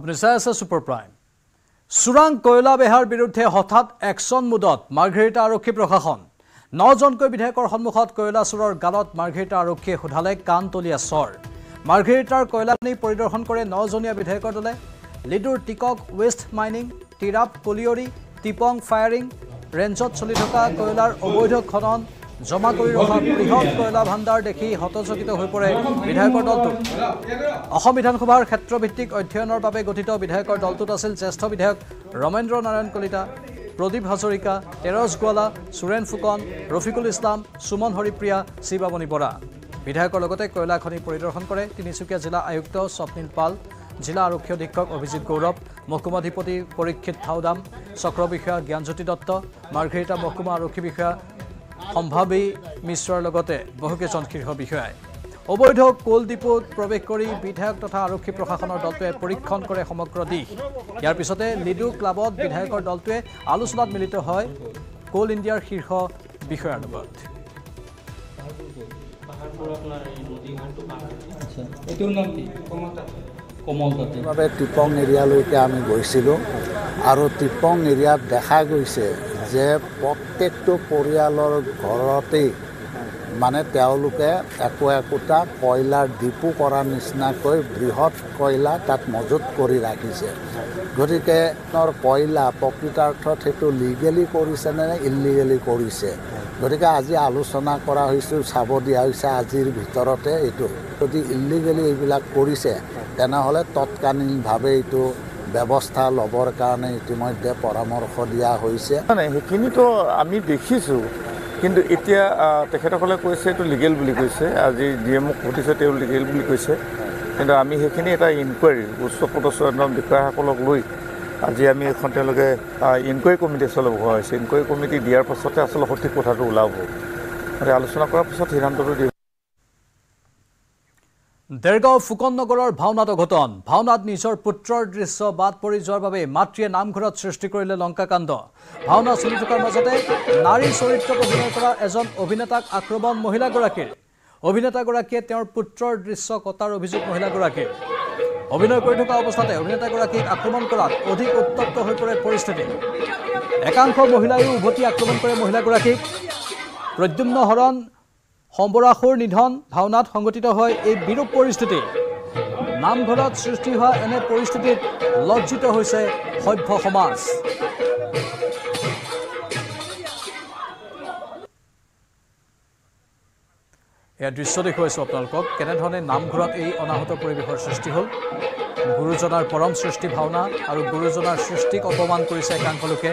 আপুনি চাই আছে সুপাৰ প্ৰাইম। চোৰাং কয়লা বেহাৰ বিৰুদ্ধে হঠাৎ একশ্যন মুডত মাৰ্ঘেৰিটা আৰক্ষী প্ৰশাসন। 9জনকৈ বিধায়কৰ সন্মুখত কয়লা চোৰৰ গালত মাৰ্ঘেৰিটা আৰক্ষীয়ে সোধালে কাণতলীয়া চৰ। মাৰ্ঘেৰিটাৰ কয়লাখনি পৰিদৰ্শন কৰে 9জনীয়া বিধায়কৰ দলে। লিডুৰ Tikak west mining, Tirap colliery, Tipong firing ৰেঞ্জত চলি থকা কয়লাৰ অবৈধ খনন জমা কৰি ৰখা বৃহৎ কয়লা ভাণ্ডাৰ দেখি হতচকিত হৈ পৰে বিধায়কৰ দলটো। অসম বিধানসভাৰ ক্ষেত্ৰভিত্তিক অধ্যয়নৰ বাবে গঠিত বিধায়কৰ দলটোত আছিল জ্যেষ্ঠ বিধায়ক ৰমেন্দ্ৰ নাৰায়ণ কলিতা, প্ৰদীপ হাজৰিকা, তেৰজ গোৱালা, সুৰেন ফুকন, ৰফিকুল ইছলাম, সুমন হৰিপ্ৰিয়া, শিৱামণি বৰা। বিধায়কৰ লগতে কয়লা খনি পৰিদৰ্শন কৰে তিনিচুকীয়া জিলা আয়ুক্ত স্বপ্নীল পাল, জিলা আৰক্ষী অধীক্ষক অভিজিৎ গৌৰৱ, মহকুমাধিপতি পৰীক্ষিত থাউদাম, চক্ৰ বিষয়া জ্ঞানজ্যোতি দত্ত, মাৰ্ঘেৰিটা মহকুমা আৰক্ষী বিষয়া সম্ভাৱী মিশ্ৰৰ লগতে বহুকেইজন শীৰ্ষ বিষয়াই। অবৈধ কোল ডিপোত প্ৰৱেশ কৰি বিধায়ক তথা আৰক্ষী প্ৰশাসনৰ দলটোৱে পৰীক্ষণ কৰে সমগ্ৰ দিশ। ইয়াৰ পিছতে লিডু ক্লাবত বিধায়কৰ দলটোৱে আলোচনাত মিলিত হয় কোল ইণ্ডিয়াৰ শীৰ্ষ বিষয়াৰ লগত। টিপং এৰিয়ালৈকে আমি গৈছিলোঁ আৰু টিপং এৰিয়াত দেখা গৈছে যে প্ৰত্যেকটো পৰিয়ালৰ ঘৰতেই মানে তেওঁলোকে একোটা কয়লাৰ ডিপু কৰাৰ নিচিনাকৈ বৃহৎ কয়লা তাত মজুত কৰি ৰাখিছে। গতিকে কয়লা প্ৰকৃতাৰ্থত সেইটো লিগেলি কৰিছে নে ইলিগেলি কৰিছে। গতিকে আজি আলোচনা কৰা হৈছে, চাব দিয়া হৈছে আজিৰ ভিতৰতে এইটো। যদি ইলিগেলি এইবিলাক কৰিছে তেনেহ'লে তৎকালীনভাৱে এইটো ব্যৱস্থা ল'বৰ কাৰণে ইতিমধ্যে পৰামৰ্শ দিয়া হৈছে। মানে সেইখিনিতো আমি দেখিছোঁ, কিন্তু এতিয়া তেখেতসকলে কৈছে এইটো লিগেল বুলি কৈছে। আজি ডিএমক সুধিছে, তেওঁ লিগেল বুলি কৈছে। কিন্তু আমি সেইখিনি এটা ইনকুৱাৰী উচ্চ পদস্থ বিষয়াসকলক লৈ আজি আমি এখন তেওঁলোকে ইনকুৱাৰী কমিটি চলাব হোৱা হৈছে। ইনকুৱাৰী কমিটি দিয়াৰ পাছতে আচলতে সঠিক কথাটো ওলাব। গতিকে আলোচনা কৰাৰ পাছত সিদ্ধান্তটো দিব। দেৰগাঁও ফুকন নগৰৰ ভাওনাত অঘটন। ভাওনাত নিজৰ পুত্ৰৰ দৃশ্য বাদ পৰি যোৱাৰ বাবে মাতৃয়ে নামঘৰত সৃষ্টি কৰিলে লংকাকাণ্ড। ভাওনা চলি থকাৰ মাজতে নাৰী চৰিত্ৰত অভিনয় কৰা এজন অভিনেতাক আক্ৰমণ মহিলাগৰাকীৰ। অভিনেতাগৰাকীয়ে তেওঁৰ পুত্ৰৰ দৃশ্য কটাৰ অভিযোগ মহিলাগৰাকীৰ। অভিনয় কৰি থকা অৱস্থাতে অভিনেতাগৰাকীক আক্ৰমণ কৰাত অধিক উত্তপ্ত হৈ পৰে পৰিস্থিতি। একাংশ মহিলায়ো উভতি আক্ৰমণ কৰে মহিলাগৰাকীক। প্ৰদ্যুম্ন হৰণ সম্বৰাসুৰ নিধন ভাওনাত সংঘটিত হয় এই বিৰূপ পৰিস্থিতি। নামঘৰত সৃষ্টি হোৱা এনে পৰিস্থিতিত লজ্জিত হৈছে সভ্য সমাজ। এয়া দৃশ্য দেখুৱাইছোঁ আপোনালোকক, কেনেধৰণে নামঘৰত এই অনাহুত পৰিৱেশৰ সৃষ্টি হ'ল। গুৰুজনাৰ পৰম সৃষ্টি ভাওনা আৰু গুৰুজনাৰ সৃষ্টিক অপমান কৰিছে একাংশ লোকে।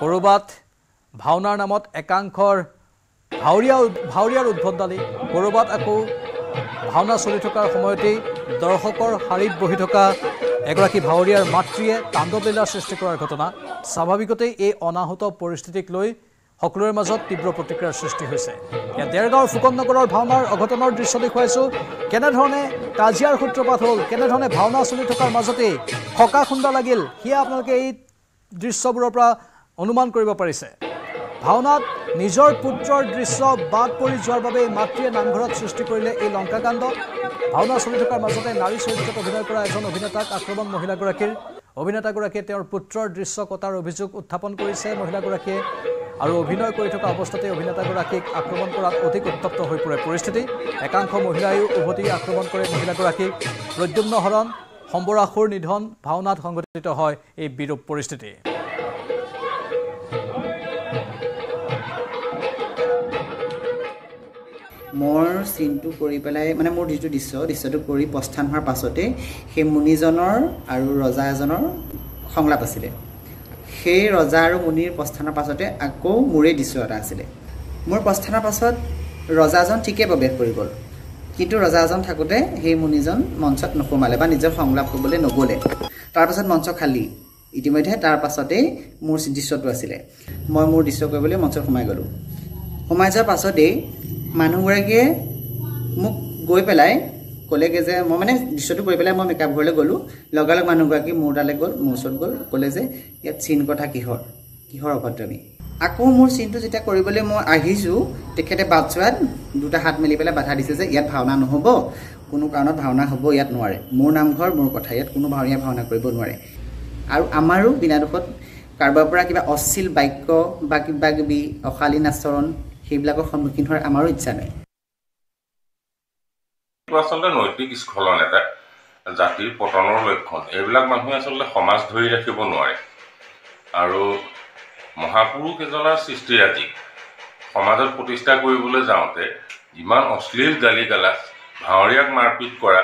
ক'ৰবাত ভাওনাৰ নামত একাংশৰ ভাৱৰীয়াৰ উদ্ভণ্ডালি, ক'ৰবাত আকৌ ভাওনা চলি থকাৰ সময়তেই দৰ্শকৰ শাৰীত বহি থকা এগৰাকী ভাৱৰীয়াৰ মাতৃয়ে তাণ্ডৱলীলাৰ সৃষ্টি কৰাৰ ঘটনা। স্বাভাৱিকতেই এই অনাহুত পৰিস্থিতিক লৈ সকলোৰে মাজত তীব্ৰ প্ৰতিক্ৰিয়াৰ সৃষ্টি হৈছে। ইয়াত দেৰগাঁৱৰ ফুকন নগৰৰ ভাওনাৰ অঘটনৰ দৃশ্য দেখুৱাইছোঁ। কেনেধৰণে কাজিয়াৰ সূত্ৰপাত হ'ল, কেনেধৰণে ভাওনা চলি থকাৰ মাজতেই খকা খুন্দা লাগিল, সেয়া আপোনালোকে এই দৃশ্যবোৰৰ পৰা অনুমান কৰিব পাৰিছে। ভাওনাত নিজৰ পুত্ৰৰ দৃশ্য বাদ পৰি যোৱাৰ বাবে মাতৃয়ে নামঘৰত সৃষ্টি কৰিলে এই লংকাকাণ্ড। ভাওনা চলি থকাৰ মাজতে নাৰী চৰিত্ৰত অভিনয় কৰা এজন অভিনেতাক আক্ৰমণ মহিলাগৰাকীৰ। অভিনেতাগৰাকীয়ে তেওঁৰ পুত্ৰৰ দৃশ্য কটাৰ অভিযোগ উত্থাপন কৰিছে মহিলাগৰাকীয়ে। আৰু অভিনয় কৰি থকা অৱস্থাতে অভিনেতাগৰাকীক আক্ৰমণ কৰাত অধিক উত্তপ্ত হৈ পৰে পৰিস্থিতি। একাংশ মহিলায়ো উভতি আক্ৰমণ কৰে মহিলাগৰাকীক। প্ৰদ্যুম্ন হৰণ সম্বৰাসুৰ নিধন ভাওনাত সংঘটিত হয় এই বিৰূপ পৰিস্থিতি। মোৰ চিনটো কৰি পেলাই মানে মোৰ যিটো দৃশ্যটো কৰি প্ৰস্থান হোৱাৰ পাছতে সেই মুনিজনৰ আৰু ৰজা এজনৰ সংলাপ আছিলে। সেই ৰজা আৰু মুনিৰ প্ৰস্থানৰ পাছতে আকৌ মোৰেই দৃশ্য এটা আছিলে। মোৰ প্ৰস্থানৰ পাছত ৰজাজন ঠিকেই প্ৰৱেশ কৰি গ'ল, কিন্তু ৰজাজন থাকোঁতে সেই মুনিজন মঞ্চত নোসোমালে বা নিজৰ সংলাপ ক'বলৈ নগ'লে। তাৰপাছত মঞ্চ খালী। ইতিমধ্যে তাৰ পাছতেই মোৰ দৃশ্যটো আছিলে। মই মোৰ দৃশ্য কৰিবলৈ মঞ্চত সোমাই গ'লোঁ। সোমাই যোৱাৰ পাছতেই মানুহগৰাকীয়ে মোক গৈ পেলাই ক'লেগৈ যে মই মানে দৃশ্যটো কৰি পেলাই মই মেকআপ ঘৰলৈ গ'লোঁ। লগালগ মানুহগৰাকী মোৰ তালৈ গ'ল, মোৰ ওচৰত গ'ল, ক'লে যে ইয়াত চিন কথা কিহৰ অভদ্ৰামী। আকৌ মোৰ চিনটো যেতিয়া কৰিবলৈ মই আহিছোঁ, তেখেতে বাট চোৱাত দুটা হাত মেলি পেলাই বাধা দিছে যে ইয়াত ভাওনা নহ'ব, কোনো কাৰণত ভাওনা হ'ব ইয়াত নোৱাৰে মোৰ নামঘৰ মোৰ কথা ইয়াত কোনো ভাৱৰীয়া ভাওনা কৰিব নোৱাৰে আৰু আমাৰো বিনা দোষত কাৰোবাৰ পৰা কিবা অশ্লীল বাক্য বা কিবা কিবি অশালীন আচৰণ সেইবিলাকৰ সন্মুখীন হোৱাৰ আমাৰো ইচ্ছা নাই আচলতে নৈতিক স্খলন এটা জাতিৰ পতনৰ লক্ষণ এইবিলাক মানুহে আচলতে সমাজ ধৰি ৰাখিব নোৱাৰে আৰু মহাপুৰুষ এজনৰ সৃষ্টিৰাজি সমাজত প্ৰতিষ্ঠা কৰিবলৈ যাওঁতে ইমান অশ্লীল গালি গালাজ ভাৱৰীয়াক মাৰপিট কৰা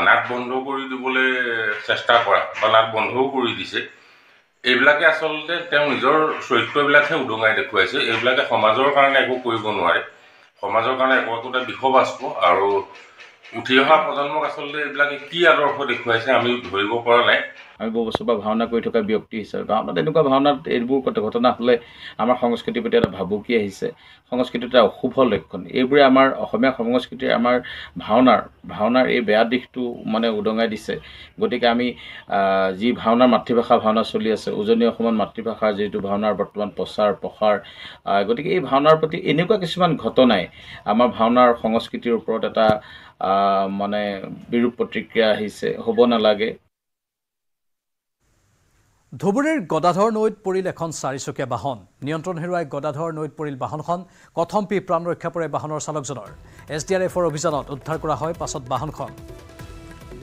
নাক বন্ধ কৰি দিবলৈ চেষ্টা কৰা বা নাক বন্ধও কৰি দিছে এইবিলাকে আচলতে তেওঁ নিজৰ চৰিত্ৰবিলাকহে উদঙাই দেখুৱাইছে এইবিলাকে সমাজৰ কাৰণে একো কৰিব নোৱাৰে সমাজৰ কাৰণে একোটা বিষবাস্প আৰু উঠি অহা প্ৰজন্মক আচলতে এইবিলাকে কি আদৰ্শ দেখুৱাইছে আমি ধৰিব পৰা নাই আমি বহু বছৰ পৰা ভাওনা কৰি থকা ব্যক্তি হিচাপে ভাওনাত এনেকুৱা ভাওনাত এইবোৰ ঘটনা হ'লে আমাৰ সংস্কৃতিৰ প্ৰতি এটা ভাবুকি আহিছে সংস্কৃতিৰ এটা অশুভ লক্ষণ এইবোৰে আমাৰ অসমীয়া সংস্কৃতিৰ আমাৰ ভাওনাৰ এই বেয়া দিশটো মানে উদঙাই দিছে গতিকে আমি যি ভাওনাৰ মাতৃভাষা ভাওনা চলি আছে উজনি অসমত মাতৃভাষাৰ যিটো ভাওনাৰ বৰ্তমান প্ৰসাৰ গতিকে এই ভাওনাৰ প্ৰতি এনেকুৱা কিছুমান ঘটনাই আমাৰ ভাওনাৰ সংস্কৃতিৰ ওপৰত এটা মানে বিৰূপ প্ৰতিক্ৰিয়া আহিছে হ'ব নালাগে ধুবুৰীৰ গদাধৰ নৈত পৰিল এখন চাৰিচকীয়া বাহন নিয়ন্ত্ৰণ হেৰুৱাই গদাধৰ নৈত পৰিল বাহনখন কথম্পি প্ৰাণ ৰক্ষা পৰে বাহনৰ চালকজনৰ SDRFৰ অভিযানত উদ্ধাৰ কৰা হয় পাছত বাহনখন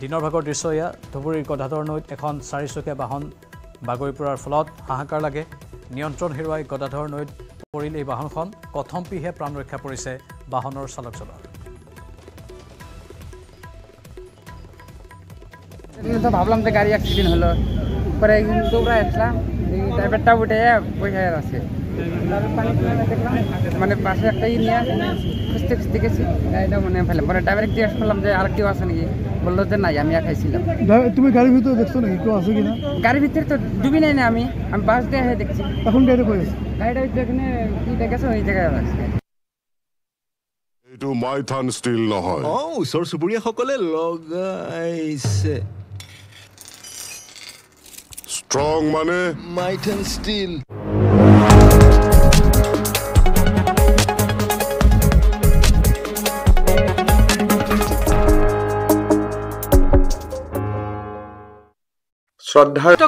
দিনৰ ভাগৰ দৃশ্য এয়া ধুবুৰীৰ গদাধৰ নৈত এখন চাৰিচকীয়া বাহন বাগৰি পৰাৰ ফলত হাহাকাৰ লাগে নিয়ন্ত্ৰণ হেৰুৱাই গদাধৰ নৈত পৰিল এই বাহনখন কথম্পিহে প্ৰাণ ৰক্ষা পৰিছে বাহনৰ চালকজনৰ তো ভাবলাম যে গাড়ি অ্যাক্সিডেন্ট হলো পরে কিন্তু ওরা আসলাম এই ড্রাইভারটা উঠে বসে আছে দেখলাম মানে পাশে একটা নিয়ে খুঁজতে গেছি গাড়িটা মনে ফেলে পরে ড্রাইভারকে জিজ্ঞেস করলাম যে আর কেউ আছে নাকি বললো যে নাই আমি খাইছিলাম তুমি গাড়ির ভিতরে দেখছো নাকি কেউ আছে কিনা গাড়ির ভিতরে তো ডুবি নাই না আমি বাস দিয়ে দেখছি এখন গাড়ি কই আছে গাড়িটা এখানে কি দেখেছো ওই জায়গায় আছে এইটো মাইথান ষ্টিল নহয় ওচৰ চুবুৰীয়াসকলে লগাইছে ষ্ট্ৰং মানে মাইথান ষ্টিল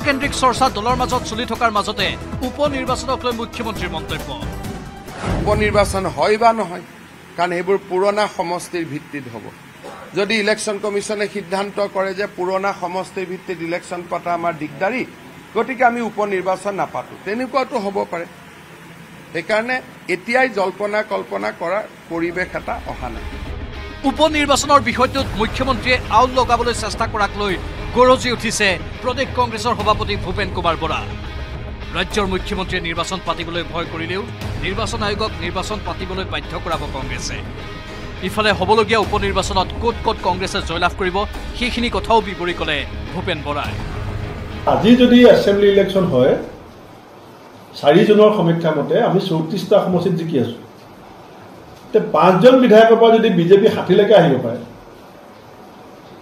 কেন্দ্ৰিক চৰ্চা দলৰ মাজত চলি থকাৰ মাজতে উপ নিৰ্বাচনক লৈ মুখ্যমন্ত্ৰীৰ মন্তব্য উপ নিৰ্বাচন হয় বা নহয় কাৰণ এইবোৰ পুৰণা সমষ্টিৰ ভিত্তিত হ'ব যদি ইলেকশ্যন কমিশ্যনে সিদ্ধান্ত কৰে যে পুৰণা সমষ্টিৰ ভিত্তিত ইলেকশ্যন পতা আমাৰ দিগদাৰী গতিকে আমি উপ নিৰ্বাচন নাপাতো তেনেকুৱাটো হ'ব পাৰে সেইকাৰণে এতিয়াই জল্পনা কল্পনা কৰাৰ পৰিৱেশ এটা অহা নাই উপ নিৰ্বাচনৰ বিষয়টোত মুখ্যমন্ত্ৰীয়ে আউল লগাবলৈ চেষ্টা কৰাক লৈ গৰজি উঠিছে প্ৰদেশ কংগ্ৰেছৰ সভাপতি ভূপেন কুমাৰ বৰা ৰাজ্যৰ মুখ্যমন্ত্ৰীয়ে নিৰ্বাচন পাতিবলৈ ভয় কৰিলেও নিৰ্বাচন আয়োগক নিৰ্বাচন পাতিবলৈ বাধ্য কৰাব কংগ্ৰেছে ইফালে হ'বলগীয়া উপ নিৰ্বাচনত ক'ত কংগ্ৰেছে জয়লাভ কৰিব সেইখিনি কথাও বিৱৰি ক'লে ভূপেন বৰাই আজি যদি এছেম্বলি ইলেকশ্যন হয় 4 জনৰ সমীক্ষা মতে আমি 34টা সমষ্টিত জিকি আছো তে 5 জন বিধায়কৰ পৰা যদি বিজেপি 60 লৈকে আহিব পাৰে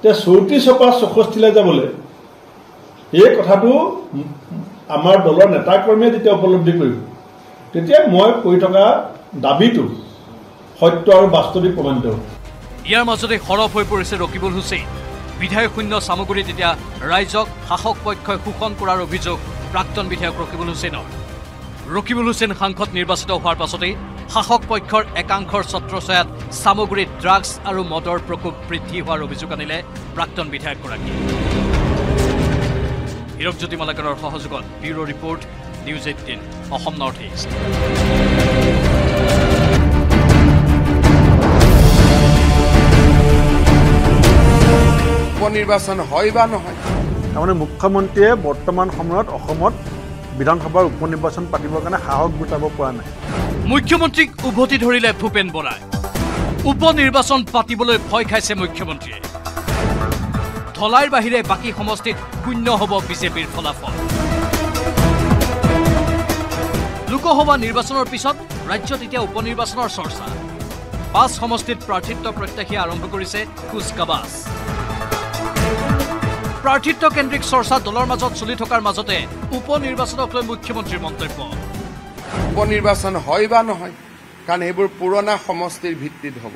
তে 34 পৰা 64 লৈ যাবলৈ এই কথাটো আমাৰ দলৰ নেতা কৰ্মীয়ে যেতিয়া উপলব্ধি কৰিব তেতিয়া মই কৈ থকা দাবীটো সত্য আৰু বাস্তৱিক প্ৰমাণিত হ'ব ইয়াৰ মাজতে হৰফ হৈ পৰিছে ৰকিবুল হুছেইন বিধায়ক শূন্য সামগ্ৰী তেতিয়া ৰাইজক শাসক পক্ষই শোষণ কৰাৰ অভিযোগ প্ৰাক্তন বিধায়ক ৰকিবুল হুছেইন সাংসদ নিৰ্বাচিত হোৱাৰ পাছতেই শাসক পক্ষৰ একাংশৰ ছত্ৰছায়াত সামগ্ৰীত ড্ৰাগছ আৰু মদৰ প্ৰকোপ বৃদ্ধি হোৱাৰ অভিযোগ আনিলে প্ৰাক্তন বিধায়কগৰাকী হীৰকজ্যোতি মালাকাৰৰ সহযোগত bureau report news 18 Assam North East উপনিৰ্বাচন হয় বা নহয় তাৰমানে মুখ্যমন্ত্ৰীয়ে বৰ্তমান সময়ত অসমত বিধানসভাৰ উপ নিৰ্বাচন পাতিবৰ কাৰণে সাহস গোটাব পৰা নাই মুখ্যমন্ত্ৰীক উভতি ধৰিলে ভূপেন বৰাই উপ নিৰ্বাচন পাতিবলৈ ভয় খাইছে মুখ্যমন্ত্ৰীয়ে ধলাইৰ বাহিৰে বাকী সমষ্টিত শূন্য হ'ব বিজেপিৰ ফলাফল লোকসভা নিৰ্বাচনৰ পিছত ৰাজ্যত এতিয়া উপ নিৰ্বাচনৰ চৰ্চা 5 সমষ্টিত প্ৰাৰ্থিত্ব প্ৰত্যাশী আৰম্ভ কৰিছে কুচকাৱাজ প্ৰাৰ্থিত্ব কেন্দ্ৰিক চৰ্চা দলৰ মাজত চলি থকাৰ মাজতে উপ নিৰ্বাচনক লৈ মুখ্যমন্ত্ৰীৰ মন্তব্য উপ নিৰ্বাচন হয় বা নহয় কাৰণ এইবোৰ পুৰণা সমষ্টিৰ ভিত্তিত হ'ব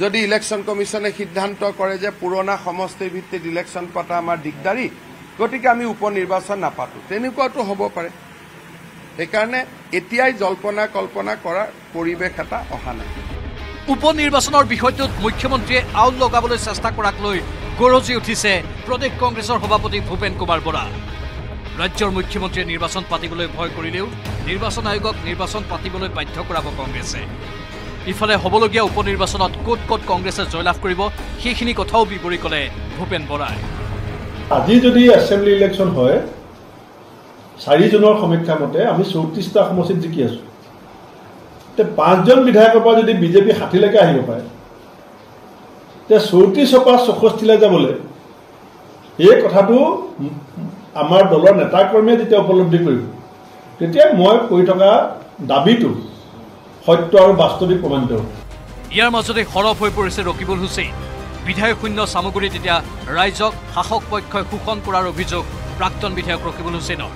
যদি ইলেকশ্যন কমিশ্যনে সিদ্ধান্ত কৰে যে পুৰণা সমষ্টিৰ ভিত্তিত ইলেকশ্যন পতা আমাৰ দিগদাৰী, গতিকে আমি উপ নিৰ্বাচন নাপাতো, তেনেকুৱাটো হ'ব পাৰে। সেইকাৰণে এতিয়াই জল্পনা কল্পনা কৰাৰ পৰিৱেশ এটা অহা নাই। উপ নিৰ্বাচনৰ বিষয়টোত মুখ্যমন্ত্ৰীয়ে আউল লগাবলৈ চেষ্টা কৰাক লৈ গৰজি উঠিছে প্ৰদেশ কংগ্ৰেছৰ সভাপতি ভূপেন কুমাৰ বৰা। ৰাজ্যৰ মুখ্যমন্ত্ৰীয়ে নিৰ্বাচন পাতিবলৈ ভয় কৰিলেও নিৰ্বাচন আয়োগক নিৰ্বাচন পাতিবলৈ বাধ্য কৰাব কংগ্ৰেছে। ইফালে হ'বলগীয়া উপ নিৰ্বাচনত ক'ত ক'ত কংগ্ৰেছে জয়লাভ কৰিব সেইখিনি কথাও বিৱৰি ক'লে ভূপেন বৰাই। আজি যদি এছেম্বলি ইলেকশ্যন হয়, 4 জুনৰ সমীক্ষা মতে আমি 34টা সমষ্টিত জিকি আছোঁ। 5জন বিধায়কৰ পৰা যদি বিজেপি 60লৈকে আহিব পাৰে, 34ৰ পৰা 64লৈ যাবলৈ এই কথাটো আমাৰ দলৰ নেতাকৰ্মীয়ে যেতিয়া উপলব্ধি কৰিব, তেতিয়া মই কৰি থকা দাবীটো সত্য আৰু বাস্তৱিক প্ৰমাণিত হ'ব। ইয়াৰ মাজতে সৰব হৈ পৰিছে ৰকিবুল হুছেইন। বিধায়ক শূন্য চামগুৰিত এতিয়া ৰাইজক শাসক পক্ষই শোষণ কৰাৰ অভিযোগ প্ৰাক্তন বিধায়ক ৰকিবুল হুছেইনৰ।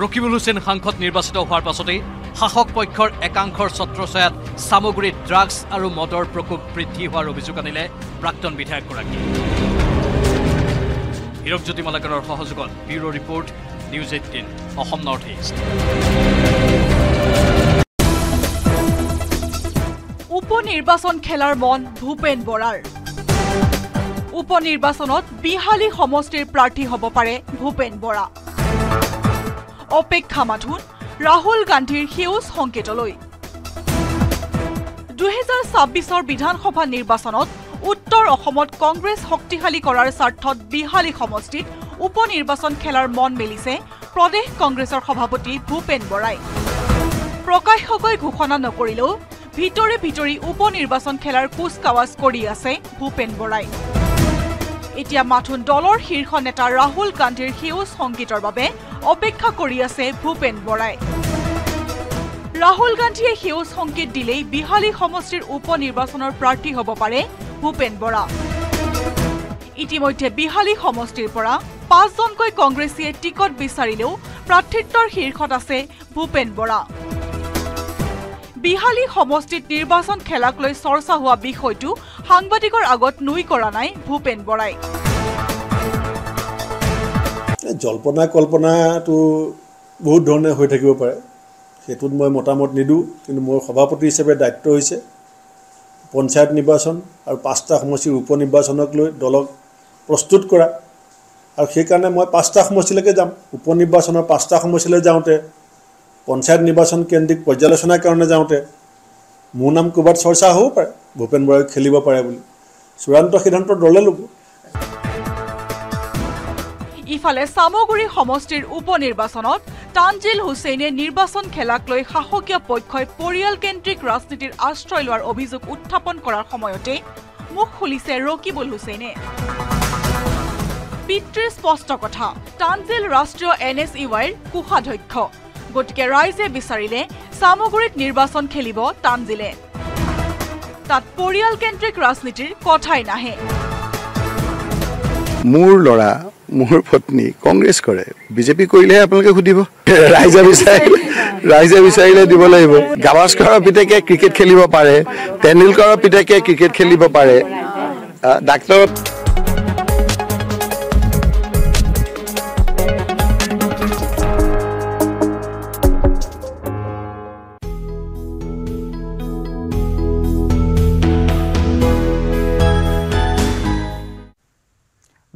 ৰকিবুল হুছেইন সাংসদ নিৰ্বাচিত হোৱাৰ পাছতেই শাসক পক্ষৰ একাংশৰ ছত্ৰছায়াত চামগুৰিত ড্ৰাগছ আৰু মদৰ প্ৰকোপ বৃদ্ধি হোৱাৰ অভিযোগ আনিলে প্ৰাক্তন বিধায়কগৰাকী। হীৰকজ্যোতি মালাকাৰৰ সহযোগত bureau report, news 18 Assam North east. উপ নিৰ্বাচন খেলাৰ মন ভূপেন বৰাৰ। উপ নিৰ্বাচনত বিহালী সমষ্টিৰ প্ৰাৰ্থী হ'ব পাৰে ভূপেন বৰা। অপেক্ষা মাথোন ৰাহুল গান্ধীৰ সেউজ সংকেতলৈ। 2026 বিধানসভা নিৰ্বাচনত উত্তৰ অসমত কংগ্ৰেছ শক্তিশালী কৰাৰ স্বাৰ্থত বিহালী সমষ্টিত উপ নিৰ্বাচন খেলাৰ মন মেলিছে প্ৰদেশ কংগ্ৰেছৰ সভাপতি ভূপেন বৰাই। প্ৰকাশ্যকৈ ঘোষণা নকৰিলেও ভিতৰি ভিতৰি উপ নিৰ্বাচন খেলাৰ কুচকাৱাজ কৰি আছে ভূপেন বৰাই। এতিয়া মাথোন দলৰ শীৰ্ষ নেতা ৰাহুল গান্ধীৰ সেউজ সংকেতৰ বাবে অপেক্ষা কৰি আছে ভূপেন বৰাই। ৰাহুল গান্ধীয়ে সেউজ সংকেত দিলেই বিহালী সমষ্টিৰ উপ নিৰ্বাচনৰ প্ৰাৰ্থী হ'ব পাৰে ভূপেন বৰা। ইতিমধ্যে বিহালী সমষ্টিৰ পৰা 5জনকৈ কংগ্ৰেছীয়ে টিকট বিচাৰিলেও প্ৰাৰ্থিত্বৰ শীৰ্ষত আছে ভূপেন বৰা। বিহালী সমষ্টিত নিৰ্বাচন খেলাক লৈ চৰ্চা হোৱা বিষয়টো সাংবাদিকৰ আগত নুই কৰা নাই ভূপেন বৰাই। জল্পনা কল্পনাটো বহুত ধৰণে হৈ থাকিব পাৰে, সেইটোত মই মতামত নিদিওঁ। কিন্তু মোৰ সভাপতি হিচাপে দায়িত্ব হৈছে পঞ্চায়ত নিৰ্বাচন আৰু 5টা সমষ্টিৰ উপ নিৰ্বাচনক লৈ দলক প্ৰস্তুত কৰা, আৰু সেইকাৰণে মই 5টা সমষ্টিলৈকে যাম। উপ নিৰ্বাচনৰ 5টা সমষ্টিলৈ যাওঁতে, পঞ্চায়ত নিৰ্বাচন কেন্দ্ৰিক পৰ্যালোচনাৰ কাৰণে যাওঁতে মোৰ নাম ক'ৰবাত চৰ্চা হ'ব পাৰে, ভূপেন বৰাই খেলিব পাৰে বুলি। চূড়ান্ত সিদ্ধান্ত দলে ল'ব। ইফালে চামগুৰি সমষ্টিৰ উপ নিৰ্বাচনত তানজিল হুছেইনে নিৰ্বাচন খেলাক লৈ শাসকীয় পক্ষই পৰিয়ালকেন্দ্ৰিক ৰাজনীতিৰ আশ্ৰয় লোৱাৰ অভিযোগ উত্থাপন কৰাৰ সময়তে মুখ খুলিছে ৰকিবুল হুছেইনে। পিতৃৰ স্পষ্ট কথা, তানজিল ৰাষ্ট্ৰীয় NSUIৰ কোষাধ্যক্ষ, গতিকে ৰাইজে বিচাৰিলে চামগুৰিত নিৰ্বাচন খেলিব তানজিলে। তাত পৰিয়ালকেন্দ্ৰিক ৰাজনীতিৰ কথাই নাহে। মোৰ ল'ৰা, মোৰ পত্নী কংগ্ৰেছ কৰে, বিজেপি কৰিলেহে আপোনালোকে সুধিব। ৰাইজে বিচাৰিলে দিব লাগিব। গাভাস্কৰৰ পিতেকে ক্ৰিকেট খেলিব পাৰে, তেণ্ডুলকাৰৰ পিতেকে ক্ৰিকেট খেলিব পাৰে, ডাক্তৰ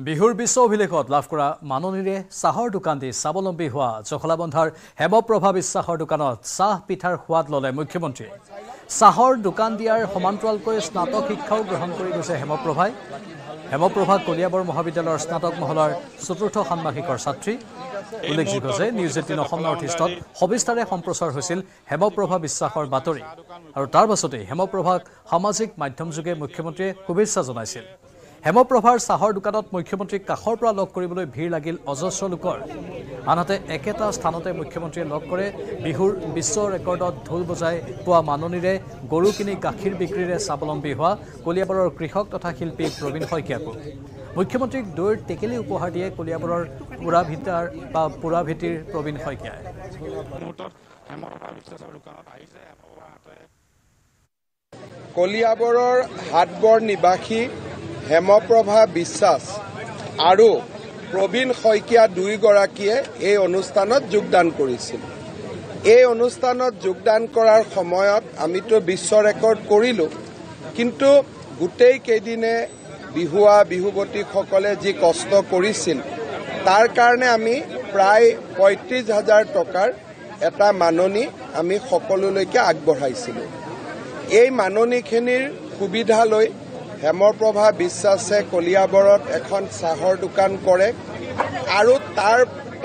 বিহুৰ বিশ্ব অভিলেখত লাভ কৰা মাননীৰে চাহৰ দোকান দি স্বাৱলম্বী হোৱা জখলাবন্ধাৰ হেমপ্ৰভা বিশ্বাসৰ দোকানত চাহ পিঠাৰ সোৱাদ ল'লে মুখ্যমন্ত্ৰীয়ে। চাহৰ দোকান দিয়াৰ সমান্তৰালকৈ স্নাতক শিক্ষাও গ্ৰহণ কৰি গৈছে হেমপ্ৰভাই। হেমপ্ৰভা কলিয়াবৰ মহাবিদ্যালয়ৰ স্নাতক মহলাৰ 4ৰ্থ ষান্মাসিকৰ ছাত্ৰী। উল্লেখযোগ্য যে নিউজ 18 অসম নৰ্থ ইষ্টত সবিস্তাৰে সম্প্ৰচাৰ হৈছিল হেমপ্ৰভা বিশ্বাসৰ বাতৰি, আৰু তাৰ পাছতেই হেমপ্ৰভাক সামাজিক মাধ্যমযোগে মুখ্যমন্ত্ৰীয়ে শুভেচ্ছা জনাইছিল। হেমপ্ৰভাৰ চাহৰ দোকানত মুখ্যমন্ত্ৰীক কাষৰ পৰা লগ কৰিবলৈ ভিৰ লাগিল অজস্ৰ লোকৰ। আনহাতে একেটা স্থানতে মুখ্যমন্ত্ৰীয়ে লগ কৰে বিহুৰ বিশ্ব ৰেকৰ্ডত ঢোল বজাই পোৱা মাননীৰে গৰু কিনি গাখীৰ বিক্ৰীৰে স্বাৱলম্বী হোৱা কলিয়াবৰৰ কৃষক তথা শিল্পী প্ৰবীণ শইকীয়াকো। মুখ্যমন্ত্ৰীক দৈৰ টেকেলি উপহাৰ দিয়ে কলিয়াবৰৰ পুৰাভেটিৰ প্ৰবীণ শইকীয়াই। কলিয়াবৰৰ হাটবৰ নিবাসী হেমপ্ৰভা বিশ্বাস আৰু প্ৰবীণ শইকীয়া দুয়োগৰাকীয়ে এই অনুষ্ঠানত যোগদান কৰিছিল। এই অনুষ্ঠানত যোগদান কৰাৰ সময়ত আমিতো বিশ্ব ৰেকৰ্ড কৰিলোঁ, কিন্তু গোটেই কেইদিনে বিহুৱা বিহুৱতীসকলে যি কষ্ট কৰিছিল তাৰ কাৰণে আমি প্ৰায় ৩৫,০০০ টকাৰ এটা মাননি আমি সকলোলৈকে আগবঢ়াইছিলোঁ। এই মাননিখিনিৰ সুবিধা লৈ হেমপ্ৰভা বিশ্বাসে কলিয়াবৰত এখন চাহৰ দোকান কৰে আৰু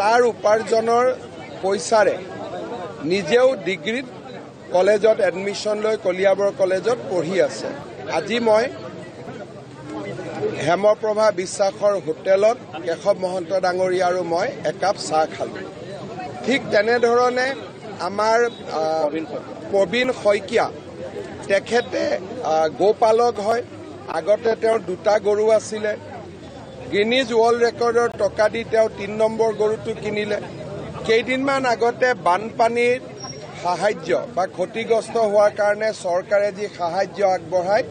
তাৰ উপাৰ্জনৰ পইচাৰে নিজেও ডিগ্ৰীত কলেজত এডমিশ্যন লৈ কলিয়াবৰ কলেজত পঢ়ি আছে। আজি মই হেমপ্ৰভা বিশ্বাসৰ হোটেলত কেশৱ মহন্ত ডাঙৰীয়া আৰু মই একাপ চাহ খালোঁ। ঠিক তেনেধৰণে আমাৰ প্ৰবীণ শইকীয়া, তেখেতে গোপালক হয়। আগতে তেওঁৰ 2টা গৰু আছিলে। গিনিজ ৱৰ্ল্ড ৰেকৰ্ডৰ টকা দি তেওঁ 3 নম্বৰ গৰুটো কিনিলে। কেইদিনমান আগতে বানপানীৰ সাহায্য বা ক্ষতিগ্ৰস্ত হোৱাৰ কাৰণে চৰকাৰে যি সাহায্য আগবঢ়ায়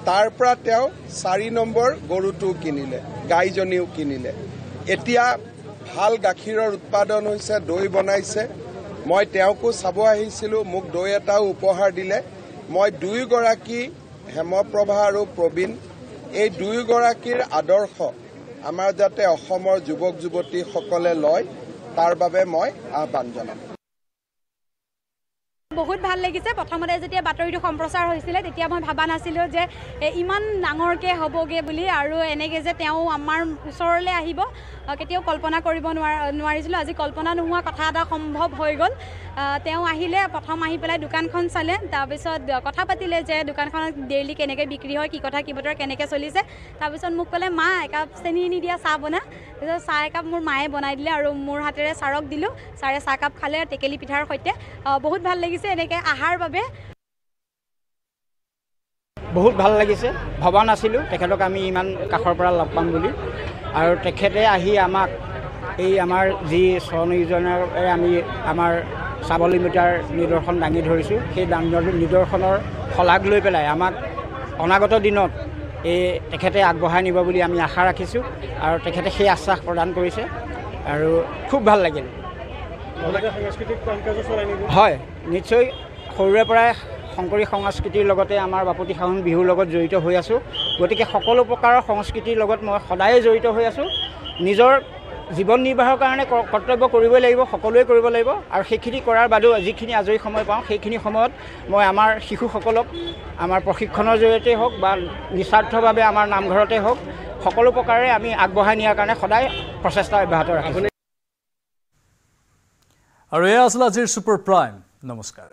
তাৰ পৰা তেওঁ 4 নম্বৰ গৰুটোও কিনিলে, গাইজনীও কিনিলে। এতিয়া ভাল গাখীৰৰ উৎপাদন হৈছে, দৈ বনাইছে। মই তেওঁকো চাব আহিছিলোঁ, মোক দৈ এটাও উপহাৰ দিলে। মই দুয়োগৰাকী হেমপ্ৰভা আৰু প্ৰবীণ, এই দুয়োগৰাকীৰ আদৰ্শ আমাৰ যাতে অসমৰ যুৱক যুৱতীসকলে লয় তাৰ বাবে মই আহ্বান জনাম। বহুত ভাল লাগিছে। প্ৰথমতে যেতিয়া বাতৰিটো সম্প্ৰচাৰ হৈছিলে তেতিয়া মই ভাবা নাছিলোঁ যে ইমান ডাঙৰকৈ হ'বগৈ বুলি, আৰু এনেকৈ যে তেওঁ আমাৰ ওচৰলৈ আহিব কেতিয়াও কল্পনা কৰিব নোৱাৰিছিলোঁ। আজি কল্পনা নোহোৱা কথা এটা সম্ভৱ হৈ গ'ল। তেওঁ আহিলে, প্ৰথম আহি পেলাই দোকানখন চালে, তাৰপিছত কথা পাতিলে যে দোকানখনত ডেইলি কেনেকৈ বিক্ৰী হয়, কি কথা কি বতৰা কেনেকৈ চলিছে। তাৰপিছত মোক ক'লে, মা একাপ চেনি নিদিয়া চাহ বনা। তাৰপিছত চাহ একাপ মোৰ মায়ে বনাই দিলে আৰু মোৰ হাতেৰে ছাৰক দিলোঁ। ছাৰে চাহকাপ খালে টেকেলি পিঠাৰ সৈতে। বহুত ভাল লাগিছে এনেকৈ আহাৰ বাবে। বহুত ভাল লাগিছে। ভবা নাছিলোঁ তেখেতক আমি ইমান কাষৰ পৰা লগ পাম বুলি, আৰু তেখেতে আহি আমাক এই আমাৰ যি স্বনিয়োজনেৰে আমি আমাৰ স্বাৱলম্বিতাৰ নিদৰ্শন দাঙি ধৰিছোঁ, সেই নিদৰ্শনৰ শলাগ লৈ পেলাই আমাক অনাগত দিনত তেখেতে আগবঢ়াই নিব বুলি আমি আশা ৰাখিছোঁ, আৰু তেখেতে সেই আশ্বাস প্ৰদান কৰিছে আৰু খুব ভাল লাগিল। হয়, নিশ্চয়। সৰুৰে পৰাই শংকৰী সংস্কৃতিৰ লগতে আমাৰ বাপতি সাহোন বিহুৰ লগত জড়িত হৈ আছোঁ। গতিকে সকলো প্ৰকাৰৰ সংস্কৃতিৰ লগত মই সদায়ে জড়িত হৈ আছোঁ। নিজৰ জীৱন নিৰ্বাহৰ কাৰণে কৰ্তব্য কৰিবই লাগিব, সকলোৱে কৰিব লাগিব, আৰু সেইখিনি কৰাৰ বাদেও যিখিনি আজৰি সময় পাওঁ সেইখিনি সময়ত মই আমাৰ শিশুসকলক আমাৰ প্ৰশিক্ষণৰ জৰিয়তে হওক বা নিস্বাৰ্থভাৱে আমাৰ নামঘৰতে হওক সকলো প্ৰকাৰে আমি আগবঢ়াই নিয়াৰ কাৰণে সদায় প্ৰচেষ্টা অব্যাহত ৰাখিছোঁ। আৰু এয়া আছিল আজিৰ ছুপাৰ প্ৰাইম। নমস্কাৰ।